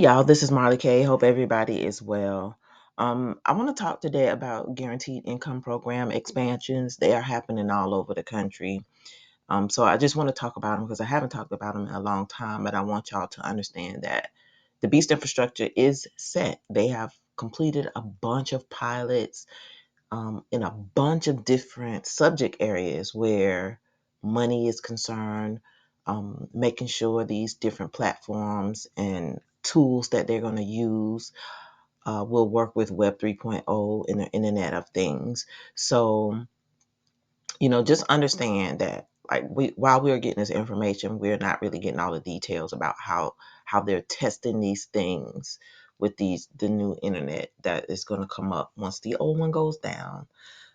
y'all, this is Marley K. Hope everybody is well. I want to talk today about guaranteed income program expansions. They are happening all over the country. So I just want to talk about them because I haven't talked about them in a long time, but I want y'all to understand that the Beast infrastructure is set. They have completed a bunch of pilots in a bunch of different subject areas where money is concerned, making sure these different platforms and tools that they're going to use will work with Web 3.0 and the Internet of Things. So, just understand that like while we're getting this information, we're not really getting all the details about how they're testing these things with the new internet that is going to come up once the old one goes down.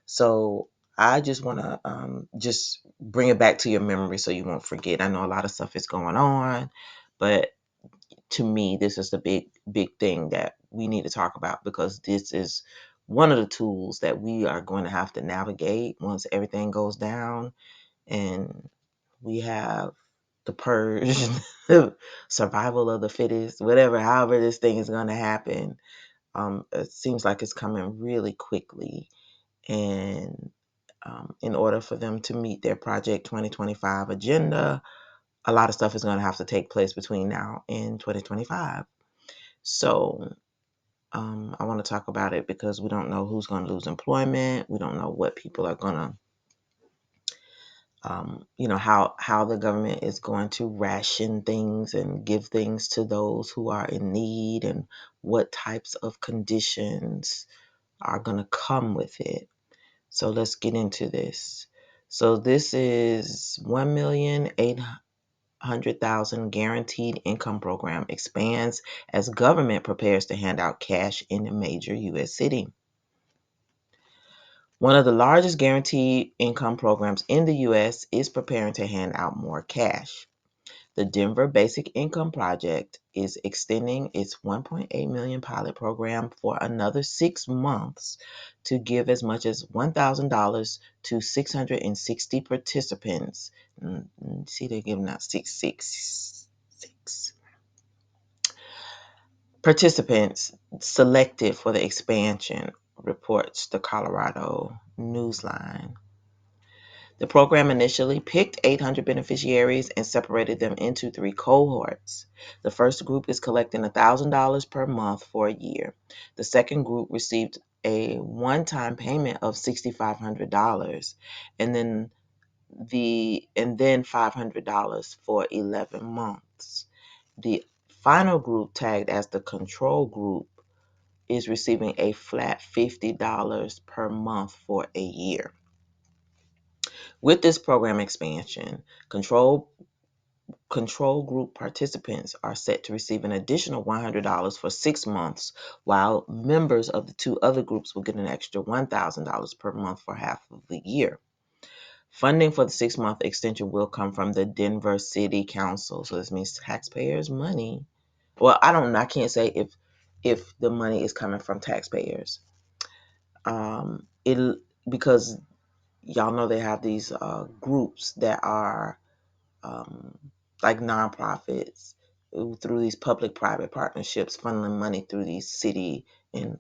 So I just want to just bring it back to your memory so you won't forget. I know a lot of stuff is going on, but to me, this is the big thing that we need to talk about because this is one of the tools that we are going to have to navigate once everything goes down and we have the purge, survival of the fittest, whatever, however this thing is going to happen. It seems like it's coming really quickly. And in order for them to meet their Project 2025 agenda, a lot of stuff is going to have to take place between now and 2025. So I want to talk about it because we don't know who's going to lose employment. We don't know what people are going to, how the government is going to ration things and give things to those who are in need and what types of conditions are going to come with it. So let's get into this. So this is 1,800,000 guaranteed income program expands as government prepares to hand out cash in a major U.S. city. One of the largest guaranteed income programs in the U.S. is preparing to hand out more cash. The Denver Basic Income Project is extending its 1.8 million pilot program for another 6 months to give as much as $1,000 to 660 participants. See, they're giving out 666 participants selected for the expansion, reports the Colorado Newsline. The program initially picked 800 beneficiaries and separated them into 3 cohorts. The first group is collecting $1,000 per month for a year. The second group received a one-time payment of $6,500 and then $500 for 11 months. The final group, tagged as the control group, is receiving a flat $50 per month for a year. With this program expansion, control group participants are set to receive an additional $100 for 6 months, while members of the 2 other groups will get an extra $1,000 per month for half of the year. Funding for the 6-month extension will come from the Denver City Council. So this means taxpayers' money. Well, I don't know. I can't say if the money is coming from taxpayers. It because y'all know they have these groups that are like nonprofits through these public-private partnerships funneling money through these city and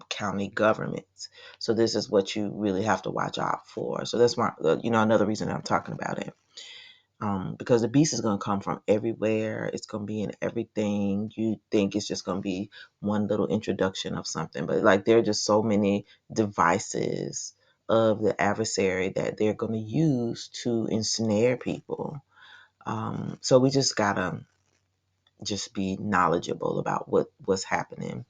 county governments. So this is what you really have to watch out for. So that's my, another reason I'm talking about it. Because the beast is going to come from everywhere. It's going to be in everything. You think it's just going to be one little introduction of something, but like there are just so many devices of the adversary that they're going to use to ensnare people. So we just gotta just be knowledgeable about what's happening.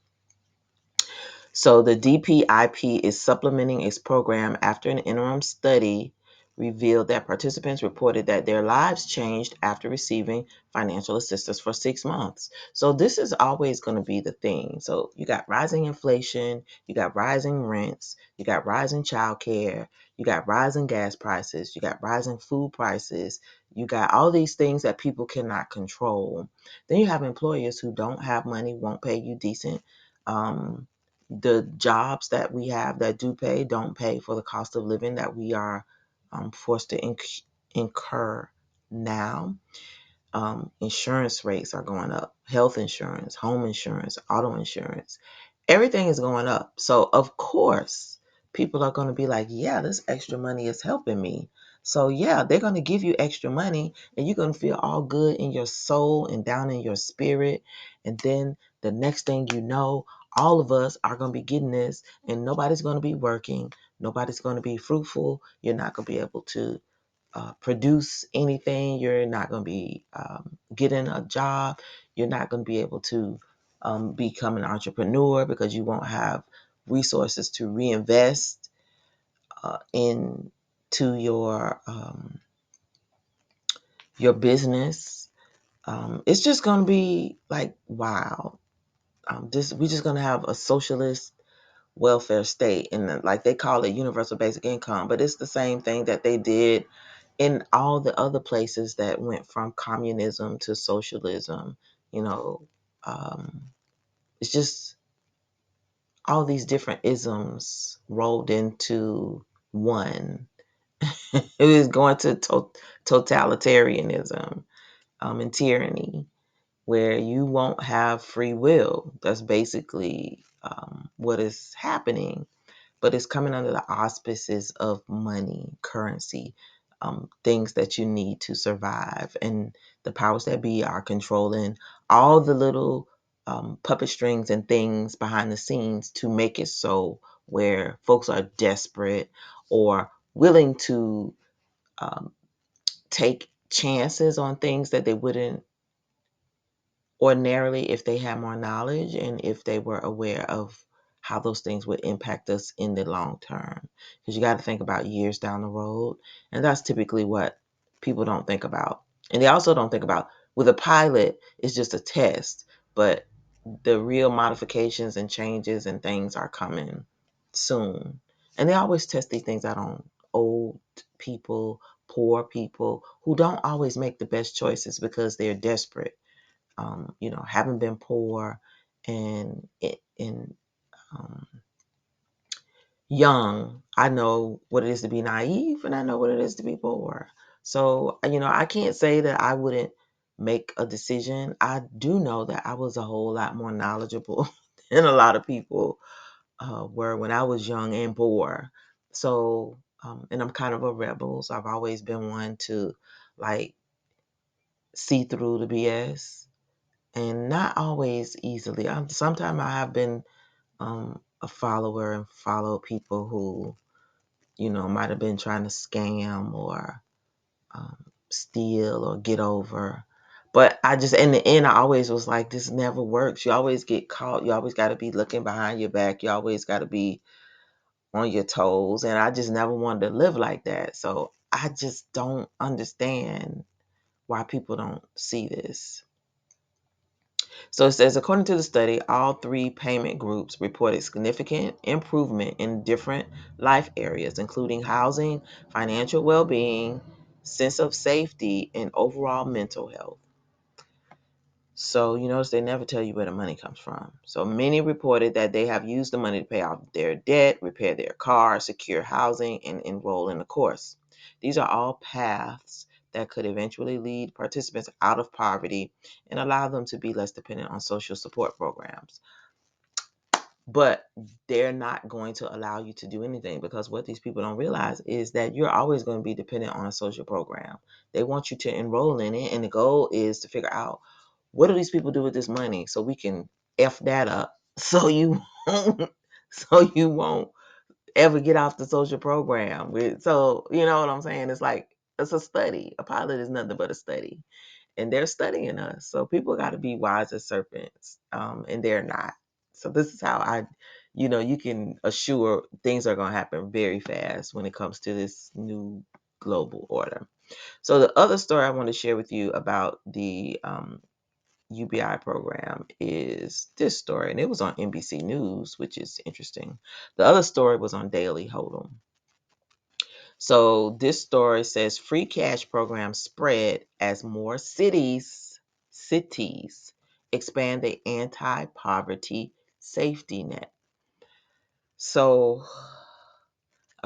So the DPIP is supplementing its program after an interim study revealed that participants reported that their lives changed after receiving financial assistance for 6 months. So this is always going to be the thing. So you got rising inflation, you got rising rents, you got rising childcare, you got rising gas prices, you got rising food prices, you got all these things that people cannot control. Then you have employers who don't have money, won't pay you decent. The jobs that we have that do pay don't pay for the cost of living that we are forced to incur now. Insurance rates are going up. Health insurance, home insurance, auto insurance, everything is going up. So of course, people are going to be like, yeah, this extra money is helping me. So yeah, they're going to give you extra money and you're going to feel all good in your soul and down in your spirit. And then the next thing you know, all of us are going to be getting this and nobody's going to be working. Nobody's going to be fruitful. You're not going to be able to produce anything. You're not going to be getting a job. You're not going to be able to become an entrepreneur because you won't have resources to reinvest into your business. It's just going to be like wow. We're just going to have a socialist welfare state, and like they call it universal basic income, but it's the same thing that they did in all the other places that went from communism to socialism. You know, um, it's just all these different isms rolled into one. It is going to totalitarianism and tyranny, where you won't have free will. That's basically what is happening, but it's coming under the auspices of money, currency, things that you need to survive. And the powers that be are controlling all the little puppet strings and things behind the scenes to make it so where folks are desperate or willing to um, take chances on things that they wouldn't ordinarily if they had more knowledge and if they were aware of how those things would impact us in the long term. Because you got to think about years down the road. And that's typically what people don't think about. And they also don't think about with a pilot, it's just a test, but the real modifications and changes and things are coming soon. And they always test these things out on old people, poor people who don't always make the best choices because they're desperate, haven't been poor and um, young. I know what it is to be naive and I know what it is to be poor. So, I can't say that I wouldn't make a decision. I do know that I was a whole lot more knowledgeable than a lot of people were when I was young and poor. So, and I'm kind of a rebel. So I've always been one to like see through the BS and not always easily. Sometimes I have been a follower and follow people who, might have been trying to scam or steal or get over. But I just, in the end, I always was like, this never works. You always get caught. You always got to be looking behind your back. You always got to be on your toes. And I just never wanted to live like that. So I just don't understand why people don't see this. So it says, according to the study, all three payment groups reported significant improvement in different life areas, including housing, financial well-being, sense of safety, and overall mental health. So you notice they never tell you where the money comes from. So many reported that they have used the money to pay off their debt, repair their car, secure housing, and enroll in a course. These are all paths that could eventually lead participants out of poverty and allow them to be less dependent on social support programs. But they're not going to allow you to do anything because what these people don't realize is that you're always going to be dependent on a social program. They want you to enroll in it, and the goal is to figure out what do these people do with this money so we can F that up so you won't ever get off the social program. So you know what I'm saying? It's like it's a study. A pilot is nothing but a study. And they're studying us. So people got to be wise as serpents, and they're not. So this is how you can assure things are going to happen very fast when it comes to this new global order. So the other story I want to share with you about the UBI program is this story, and it was on NBC News, which is interesting. The other story was on Daily Hold'em. So this story says free cash program spread as more cities expand the anti-poverty safety net. So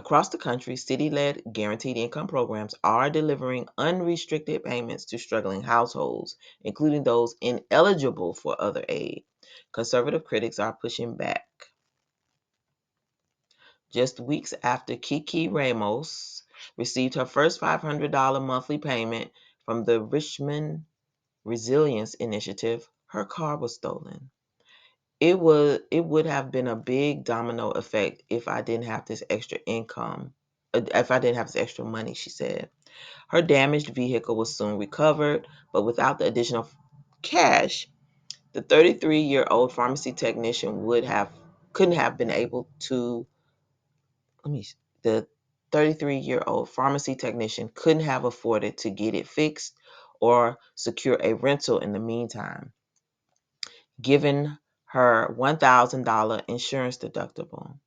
Across the country, city led guaranteed income programs are delivering unrestricted payments to struggling households, including those ineligible for other aid. Conservative critics are pushing back. Just weeks after Kiki Ramos received her first $500 monthly payment from the Richmond Resilience Initiative, her car was stolen. It would have been a big domino effect if I didn't have this extra income, if I didn't have this extra money, she said. Her damaged vehicle was soon recovered, but without the additional cash, the 33-year-old pharmacy technician couldn't have been able to let me the 33-year-old pharmacy technician couldn't have afforded to get it fixed or secure a rental in the meantime, given her $1,000 insurance deductible.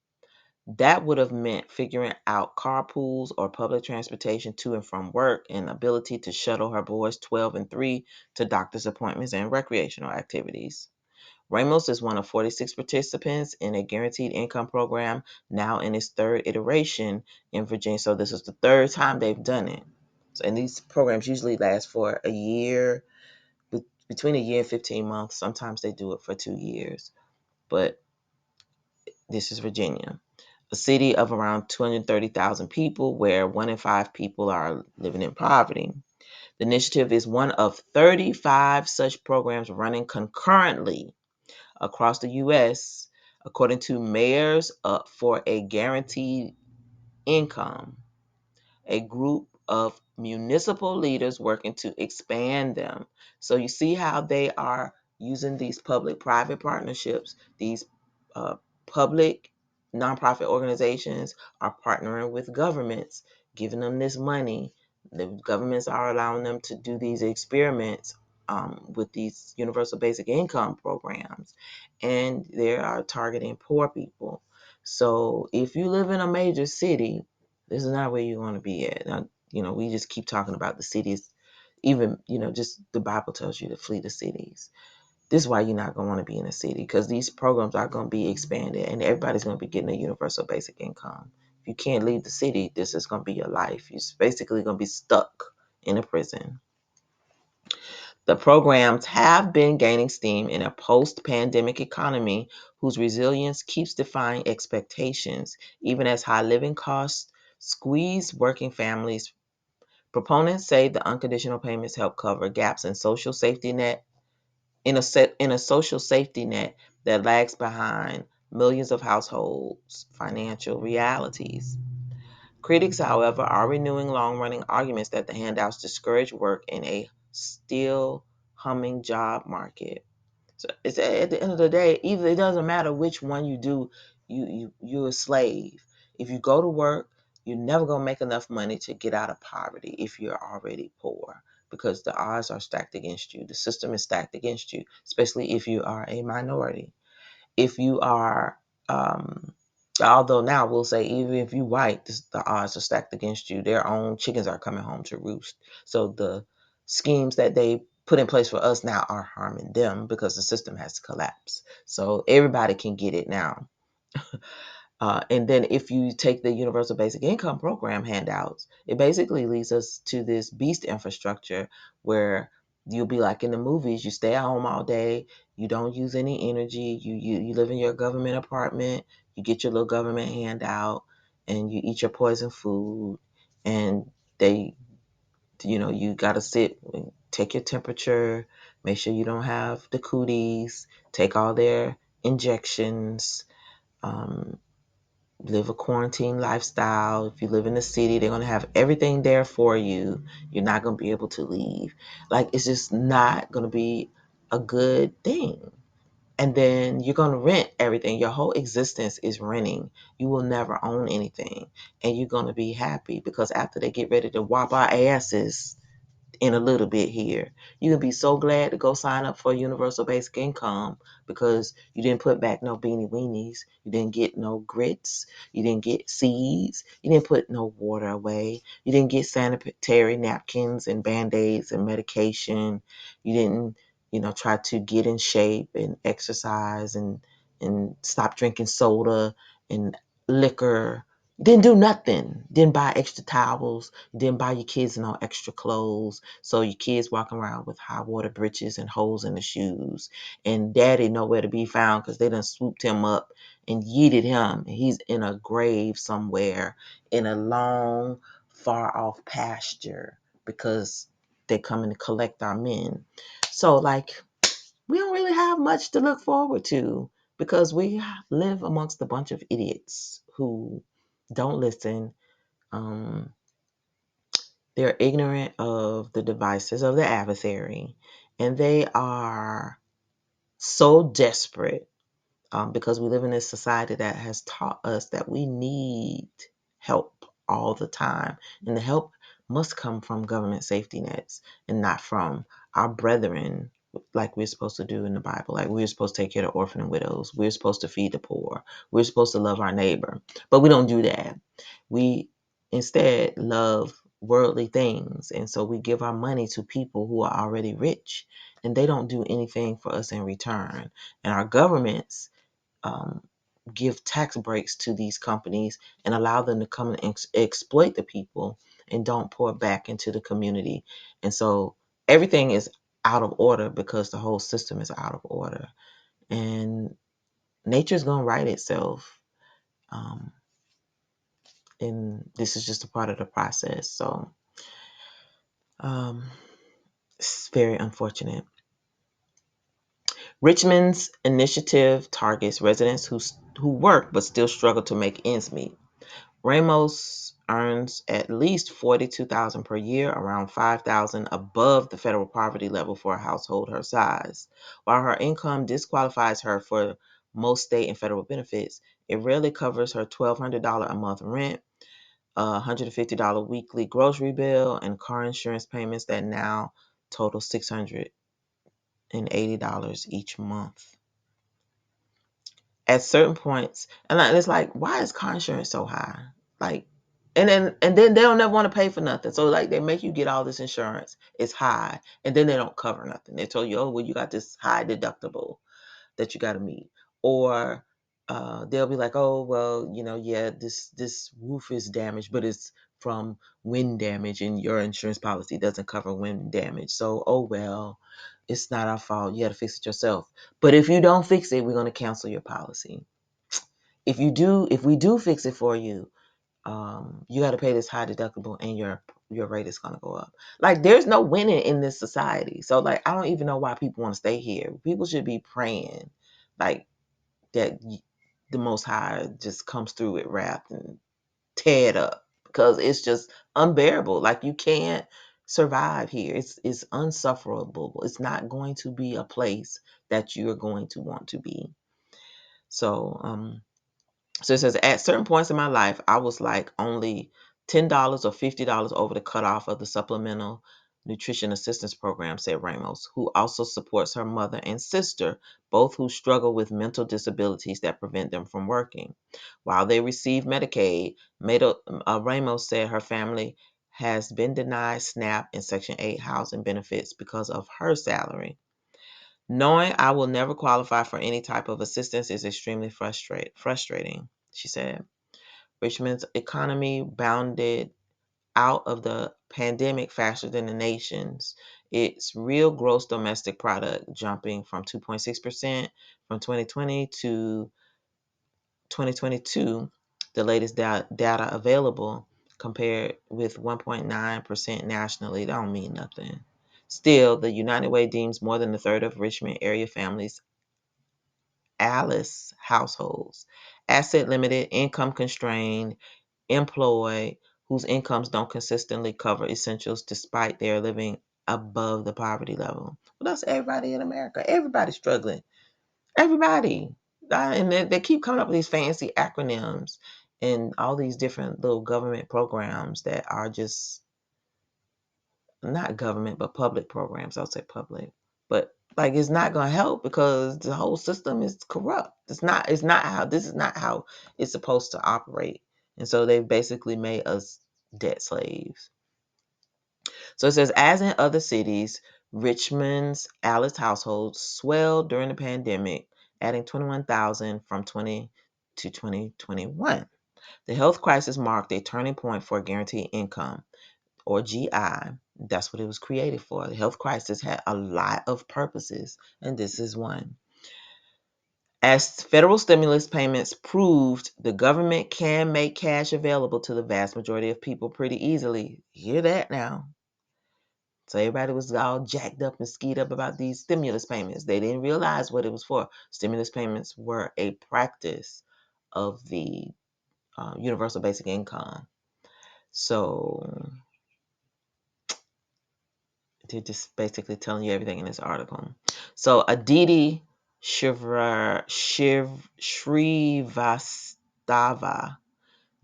That would have meant figuring out carpools or public transportation to and from work and ability to shuttle her boys 12 and 3 to doctor's appointments and recreational activities. Ramos is one of 46 participants in a guaranteed income program, now in its third iteration in Virginia. So this is the third time they've done it. So, and these programs usually last for a year, between a year and 15 months. Sometimes they do it for 2 years. But this is Virginia, a city of around 230,000 people where 1 in 5 people are living in poverty. The initiative is one of 35 such programs running concurrently across the U.S., according to Mayors Up for a Guaranteed Income, a group of municipal leaders working to expand them. So you see how they are using these public-private partnerships. These uh, public nonprofit organizations are partnering with governments, giving them this money. The governments are allowing them to do these experiments with these universal basic income programs, and they are targeting poor people. So if you live in a major city, this is not where you want to be at. Now, we just keep talking about the cities. Even, just the Bible tells you to flee the cities. This is why you're not going to want to be in a city, because these programs are going to be expanded and everybody's going to be getting a universal basic income. If you can't leave the city, this is going to be your life. You're basically going to be stuck in a prison. The programs have been gaining steam in a post-pandemic economy whose resilience keeps defying expectations, even as high living costs squeeze working families. Proponents say the unconditional payments help cover gaps in social safety net in a social safety net that lags behind millions of households' financial realities. Critics, however, are renewing long-running arguments that the handouts discourage work in a still humming job market. So it's at the end of the day, either it doesn't matter which one you do, you're a slave. If you go to work, you're never gonna make enough money to get out of poverty if you're already poor, because the odds are stacked against you. The system is stacked against you, especially if you are a minority. If you are, although now we'll say even if you white, the odds are stacked against you. Their own chickens are coming home to roost. So the schemes that they put in place for us now are harming them because the system has collapsed. So everybody can get it now. And then if you take the Universal Basic Income Program handouts, it basically leads us to this beast infrastructure where you'll be like in the movies, you stay at home all day, you don't use any energy, you live in your government apartment, you get your little government handout, and you eat your poison food, and they, you got to sit, take your temperature, make sure you don't have the cooties, take all their injections, um, live a quarantine lifestyle. If you live in the city, they're going to have everything there for you. You're not going to be able to leave. Like, it's just not going to be a good thing. And then you're going to rent everything. Your whole existence is renting. You will never own anything. And you're going to be happy because after they get ready to whop our asses in a little bit here, you can be so glad to go sign up for universal basic income because you didn't put back no beanie weenies, you didn't get no grits, you didn't get seeds, you didn't put no water away, you didn't get sanitary napkins and band-aids and medication, you didn't try to get in shape and exercise and stop drinking soda and liquor. Didn't do nothing. Didn't buy extra towels. Didn't buy your kids no extra clothes. So your kids walking around with high water breeches and holes in the shoes. And daddy nowhere to be found because they done swooped him up and yeeted him. He's in a grave somewhere in a long, far off pasture because they're coming to collect our men. So like we don't really have much to look forward to because we live amongst a bunch of idiots who don't listen. Um, they're ignorant of the devices of the adversary, and they are so desperate because we live in this society that has taught us that we need help all the time. And the help must come from government safety nets and not from our brethren, like we're supposed to do in the Bible. Like we're supposed to take care of orphan and widows. We're supposed to feed the poor. We're supposed to love our neighbor. But we don't do that. We instead love worldly things. And so we give our money to people who are already rich and they don't do anything for us in return. And our governments um, give tax breaks to these companies and allow them to come and exploit the people and don't pour back into the community. And so everything is out of order because the whole system is out of order. And nature's going to right itself. Um, and this is just a part of the process. So um, it's very unfortunate. Richmond's initiative targets residents who work but still struggle to make ends meet. Ramos earns at least $42,000 per year, around $5,000 above the federal poverty level for a household her size. While her income disqualifies her for most state and federal benefits, it rarely covers her $1,200 a month rent, a $150 weekly grocery bill, and car insurance payments that now total $680 each month. At certain points, and it's like, why is car insurance so high? Like, and then they don't never want to pay for nothing. So like they make you get all this insurance. It's high, and then they don't cover nothing. They tell you, oh well, you got this high deductible that you got to meet, or they'll be like, oh well, yeah, this roof is damaged, but it's from wind damage, and your insurance policy doesn't cover wind damage. So oh well, it's not our fault. You got to fix it yourself. But if you don't fix it, we're going to cancel your policy. If we do fix it for you, you got to pay this high deductible, and your rate is going to go up. Like there's no winning in this society. So like I don't even know why people want to stay here. People should be praying like that the Most High just comes through with wrath and tear it up because it's just unbearable. Like you can't survive here. It's unsufferable. It's not going to be a place that you're going to want to be. So so it says, at certain points in my life, I was like only $10 or $50 over the cutoff of the supplemental nutrition assistance program, said Ramos, who also supports her mother and sister, both who struggle with mental disabilities that prevent them from working. While they receive Medicaid, Ramos said her family has been denied SNAP and Section 8 housing benefits because of her salary. Knowing I will never qualify for any type of assistance is extremely frustrating, she said. Richmond's economy bounded out of the pandemic faster than the nation's. Its real gross domestic product jumping from 2.6% from 2020 to 2022, the latest data available, compared with 1.9% nationally. That don't mean nothing. Still, the United Way deems more than a third of Richmond area families Alice households, asset limited, income constrained, employed, whose incomes don't consistently cover essentials despite their living above the poverty level. Well, that's everybody in America. Everybody's struggling. Everybody. And they keep coming up with these fancy acronyms and all these different little government programs that are just not government, but public programs. I'll say public. But like it's not gonna help because the whole system is corrupt. This is not how it's supposed to operate. And so they've basically made us debt slaves. So it says, as in other cities, Richmond's Alice households swelled during the pandemic, adding 21,000 from 20 to 2021. The health crisis marked a turning point for guaranteed income, or GI. That's what it was created for. The health crisis had a lot of purposes, and this is one. As federal stimulus payments proved, the government can make cash available to the vast majority of people pretty easily. Hear that now. So everybody was all jacked up and skied up about these stimulus payments. They didn't realize what it was for. Stimulus payments were a practice of the universal basic income. So they're just basically telling you everything in this article. So Aditi Shrivastava,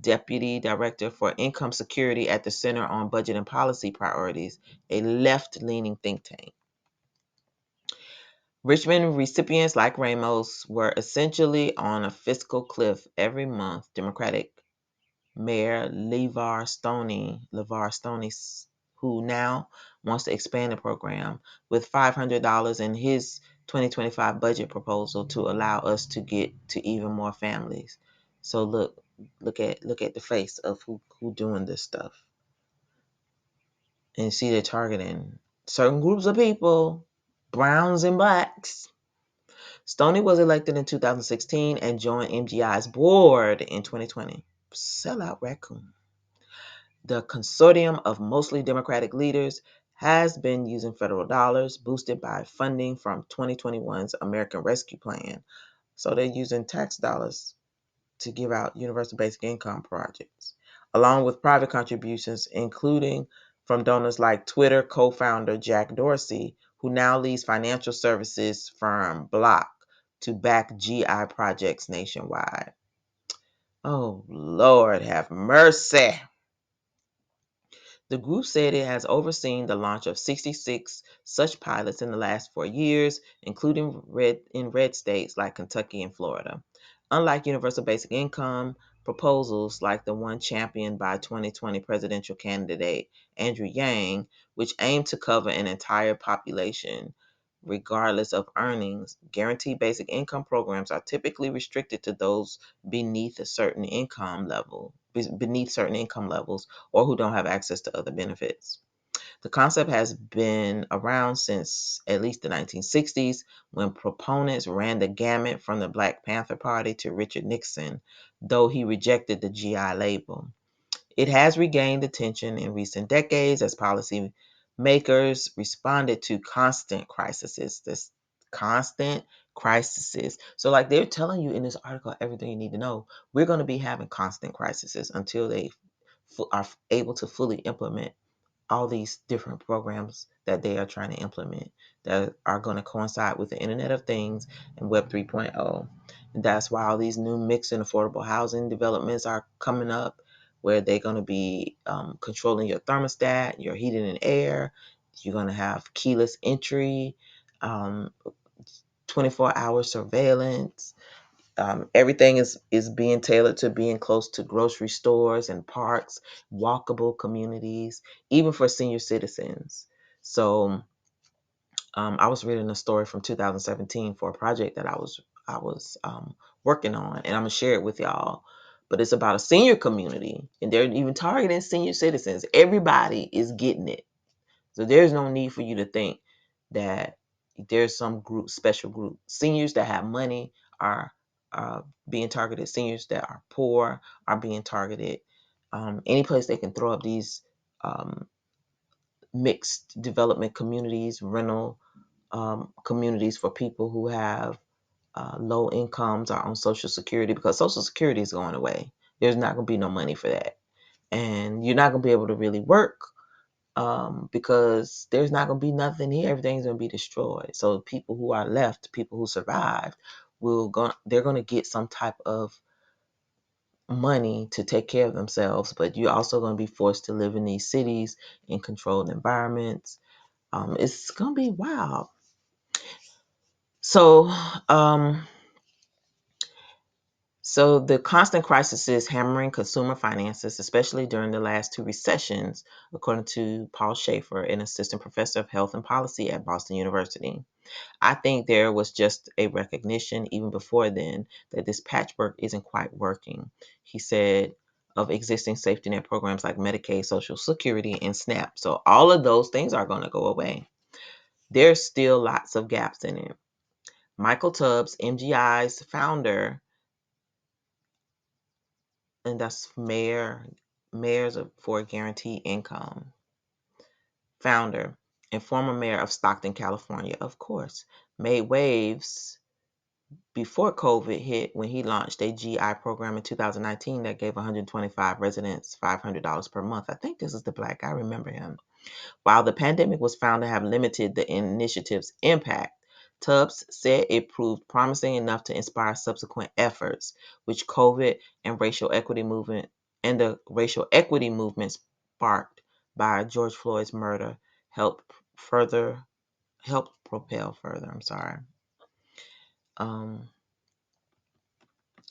Deputy Director for Income Security at the Center on Budget and Policy Priorities, a left-leaning think tank. Richmond recipients like Ramos were essentially on a fiscal cliff every month. Democratic Mayor LeVar Stoney, who now wants to expand the program with $500 in his 2025 budget proposal to allow us to get to even more families. So look at the face of who doing this stuff, and see they're targeting certain groups of people, browns and blacks. Stoney was elected in 2016 and joined MGI's board in 2020. Sellout raccoon. The consortium of mostly Democratic leaders has been using federal dollars, boosted by funding from 2021's American Rescue Plan. So they're using tax dollars to give out universal basic income projects, along with private contributions, including from donors like Twitter co-founder Jack Dorsey, who now leads financial services firm Block to back GI projects nationwide. Oh, Lord, have mercy. The group said it has overseen the launch of 66 such pilots in the last 4 years, including in red states like Kentucky and Florida. Unlike universal basic income, proposals like the one championed by 2020 presidential candidate Andrew Yang, which aimed to cover an entire population regardless of earnings, guaranteed basic income programs are typically restricted to those beneath certain income levels, or who don't have access to other benefits. The concept has been around since at least the 1960s, when proponents ran the gamut from the Black Panther Party to Richard Nixon, though he rejected the GI label. It has regained attention in recent decades as policy makers responded to constant crises. This constant crises. So, like they're telling you in this article, everything you need to know. We're going to be having constant crises until they are able to fully implement all these different programs that they are trying to implement that are going to coincide with the Internet of Things and Web 3.0. And that's why all these new mixed and affordable housing developments are coming up, where they're going to be controlling your thermostat, your heating and air. You're going to have keyless entry, um, 24-hour surveillance. Everything is being tailored to being close to grocery stores and parks, walkable communities, even for senior citizens. So I was reading a story from 2017 for a project that I was working on, and I'm gonna share it with y'all. But it's about a senior community, and they're even targeting senior citizens. Everybody is getting it. So there's no need for you to think that there's some group, special group. Seniors that have money are being targeted. Seniors that are poor are being targeted. Any place they can throw up these um, mixed development communities, rental communities for people who have low incomes or on Social Security, because Social Security is going away. There's not going to be no money for that. And you're not going to be able to really work because there's not going to be nothing here. Everything's going to be destroyed. So people who are left, people who survived, they're going to get some type of money to take care of themselves. But you're also going to be forced to live in these cities in controlled environments. It's going to be wild. So So the constant crisis is hammering consumer finances, especially during the last two recessions, according to Paul Schaefer, an assistant professor of health and policy at Boston University. I think there was just a recognition even before then that this patchwork isn't quite working. He said of existing safety net programs like Medicaid, Social Security, and SNAP. So all of those things are going to go away. There's still lots of gaps in it. Michael Tubbs, MGI's founder, and that's mayors for guaranteed income, founder and former mayor of Stockton, California, of course, made waves before COVID hit when he launched a GI program in 2019 that gave 125 residents $500 per month. I think this is the black guy. I remember him. While the pandemic was found to have limited the initiative's impact, Tubbs said it proved promising enough to inspire subsequent efforts, which COVID and racial equity movement and the racial equity movement sparked by George Floyd's murder further helped propel further. I'm sorry. Um,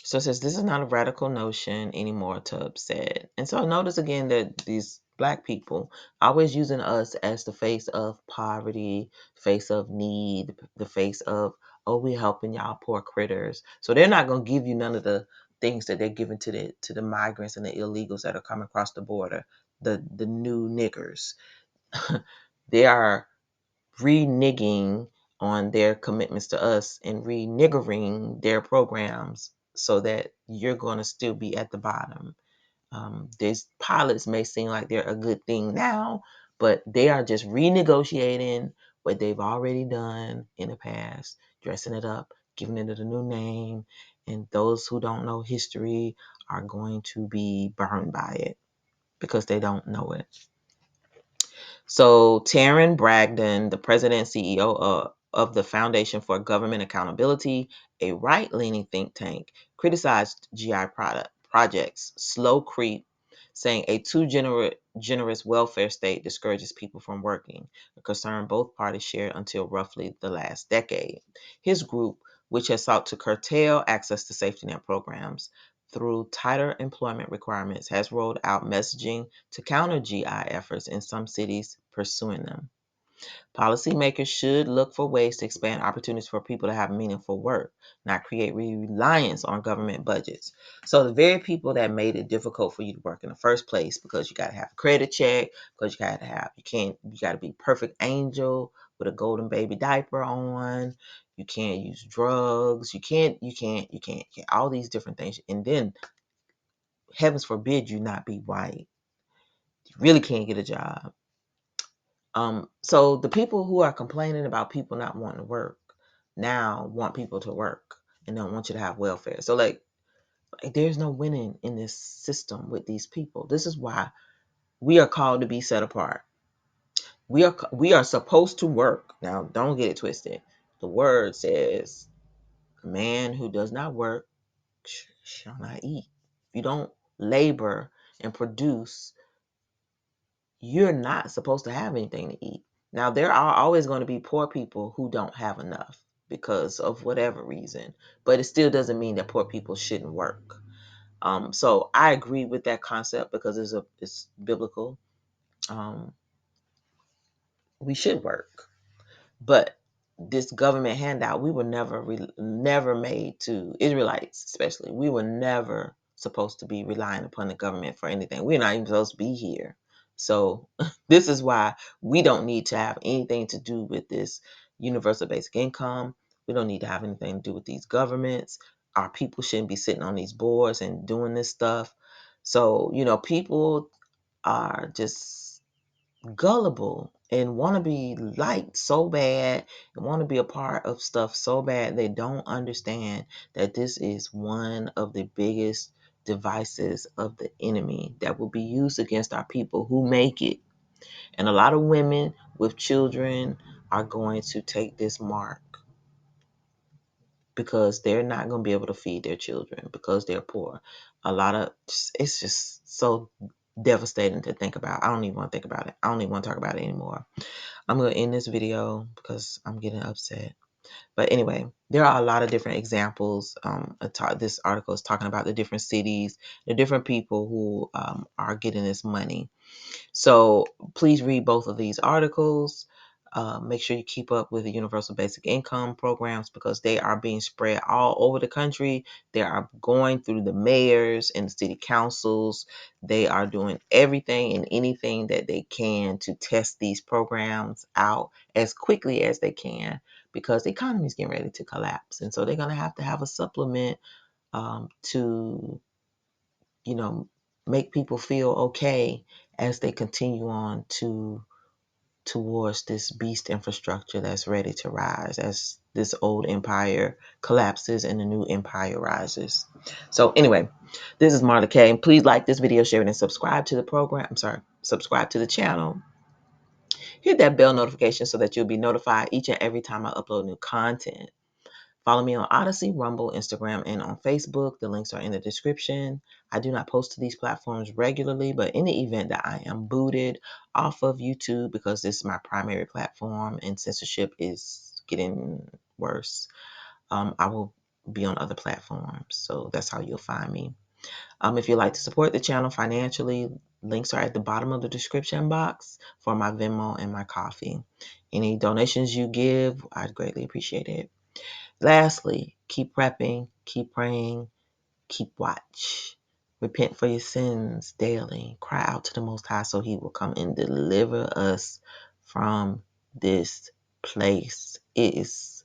So it says this is not a radical notion anymore, Tubbs said. And so notice again that these black people always using us as the face of poverty, face of need, the face of, oh, we helping y'all poor critters. So they're not gonna give you none of the things that they're giving to the migrants and the illegals that are coming across the border, the new niggers. They are reneging on their commitments to us and reniggering their programs so that you're going to still be at the bottom. These pilots may seem like they're a good thing now, but they are just renegotiating what they've already done in the past, dressing it up, giving it a new name, and those who don't know history are going to be burned by it because they don't know it. So Taryn Bragdon, the president and CEO of the Foundation for Government Accountability, a right-leaning think tank, criticized GI projects' slow creep, saying a too generous welfare state discourages people from working, a concern both parties shared until roughly the last decade. His group, which has sought to curtail access to safety net programs through tighter employment requirements, has rolled out messaging to counter GI efforts in some cities pursuing them. Policymakers should look for ways to expand opportunities for people to have meaningful work, not create reliance on government budgets. So the very people that made it difficult for you to work in the first place, because you got to have a credit check, because you got to be perfect angel with a golden baby diaper on. You can't use drugs. You can't, all these different things. And then, heavens forbid you not be white. You really can't get a job. So the people who are complaining about people not wanting to work now want people to work and don't want you to have welfare. So like there's no winning in this system with these people. This is why we are called to be set apart. We are supposed to work. Now don't get it twisted. The word says, "A man who does not work shall not eat." If you don't labor and produce, you're not supposed to have anything to eat. Now, there are always going to be poor people who don't have enough because of whatever reason, but it still doesn't mean that poor people shouldn't work. So I agree with that concept because it's biblical. Um, we should work. But this government handout, we were never made to, Israelites especially, we were never supposed to be relying upon the government for anything. We're not even supposed to be here. So this is why we don't need to have anything to do with this universal basic income. We don't need to have anything to do with these governments. Our people shouldn't be sitting on these boards and doing this stuff. So, people are just gullible and want to be liked so bad and want to be a part of stuff so bad they don't understand that this is one of the biggest devices of the enemy that will be used against our people who make it. And a lot of women with children are going to take this mark because they're not going to be able to feed their children because they're poor. It's just so devastating to think about. I don't even want to think about it. I don't even want to talk about it anymore. I'm going to end this video because I'm getting upset. But anyway, there are a lot of different examples. This article is talking about the different cities, the different people who are getting this money. So please read both of these articles. Make sure you keep up with the universal basic income programs because they are being spread all over the country. They are going through the mayors and the city councils. They are doing everything and anything that they can to test these programs out as quickly as they can because the economy is getting ready to collapse. And so they're going to have a supplement to, make people feel okay as they continue on towards this beast infrastructure that's ready to rise as this old empire collapses and a new empire rises. So anyway, this is Marla K. Please like this video, share it, and subscribe to the program. Subscribe to the channel. Hit that bell notification so that you'll be notified each and every time I upload new content. Follow me on Odyssey, Rumble, Instagram, and on Facebook. The links are in the description. I do not post to these platforms regularly, but in the event that I am booted off of YouTube because this is my primary platform and censorship is getting worse, I will be on other platforms. So that's how you'll find me. If you'd like to support the channel financially, links are at the bottom of the description box for my Venmo and my coffee. Any donations you give, I'd greatly appreciate it. Lastly, keep prepping, keep praying, keep watch. Repent for your sins daily. Cry out to the Most High so He will come and deliver us from this place. It's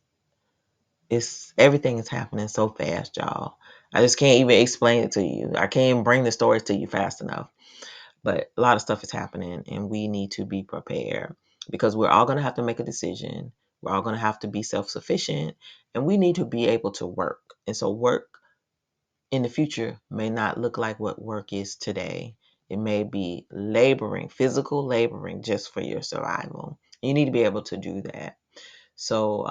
everything is happening so fast, y'all. I just can't even explain it to you. I can't even bring the stories to you fast enough. But a lot of stuff is happening and we need to be prepared because we're all going to have to make a decision. We're all going to have to be self-sufficient and we need to be able to work. And so work in the future may not look like what work is today. It may be laboring, physical laboring just for your survival. You need to be able to do that. So,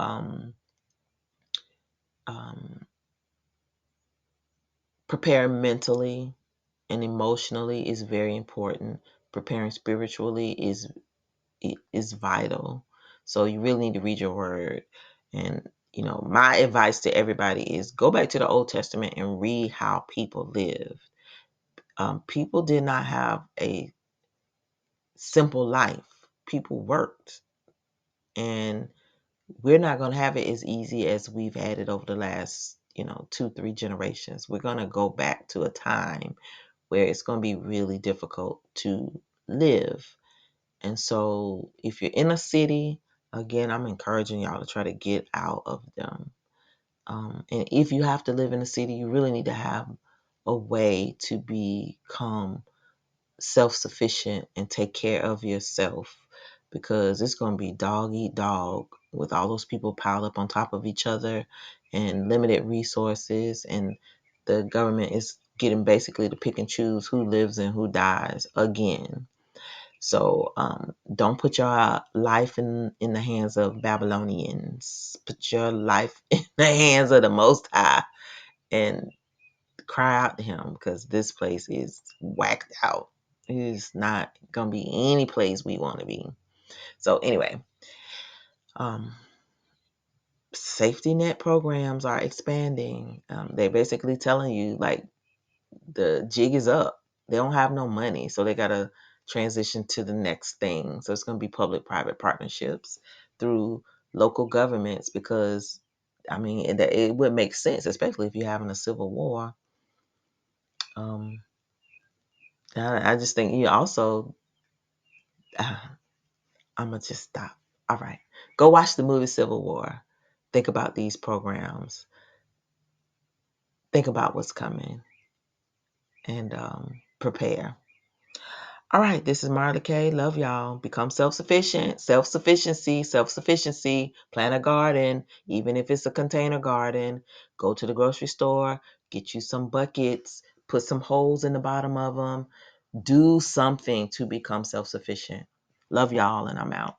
preparing mentally and emotionally is very important. Preparing spiritually is vital. So you really need to read your word. And, my advice to everybody is go back to the Old Testament and read how people lived. People did not have a simple life. People worked. And we're not going to have it as easy as we've had it over the last, 2-3 generations. We're going to go back to a time where it's going to be really difficult to live. And so if you're in a city, again, I'm encouraging y'all to try to get out of them. And if you have to live in a city, you really need to have a way to become self-sufficient and take care of yourself because it's going to be dog eat dog with all those people piled up on top of each other and limited resources, and the government is getting basically to pick and choose who lives and who dies again. So don't put your life in the hands of Babylonians. Put your life in the hands of the Most High and cry out to Him because this place is whacked out. It is not going to be any place we want to be. So anyway, safety net programs are expanding. They're basically telling you like the jig is up. They don't have no money, so they got to transition to the next thing. So it's going to be public-private partnerships through local governments because, it would make sense, especially if you're having a civil war. I just think you also, I'm going to just stop. All right. Go watch the movie Civil War. Think about these programs. Think about what's coming and prepare. All right, this is Marla K. Love y'all. Become self-sufficient. Self-sufficiency, self-sufficiency. Plant a garden, even if it's a container garden. Go to the grocery store, get you some buckets, put some holes in the bottom of them. Do something to become self-sufficient. Love y'all, and I'm out.